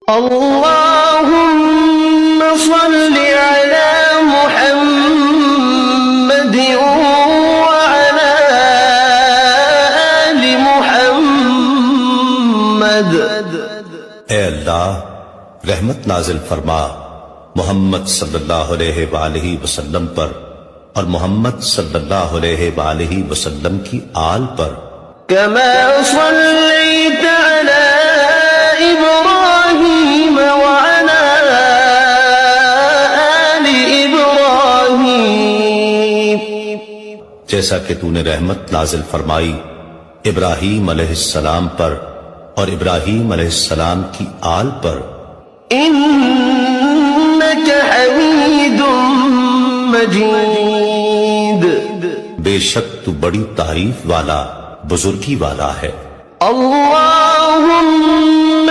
اللهم صل على محمد وعلى آل محمد۔ اے اللہ رحمت نازل فرما محمد صلی اللہ علیہ وآلہ وسلم پر اور محمد صلی اللہ علیہ وآلہ وسلم کی آل پر۔ كما صليت على إبراهيم وعلى آل إبراهيم، جیسا کہ تو نے رحمت نازل فرمائی ابراہیم علیہ السلام پر اور ابراہیم علیہ السلام کی آل پر۔ إنك حميد مجيد، بے شک تو بڑی تعریف والا بزرگی والا ہے۔ اللهم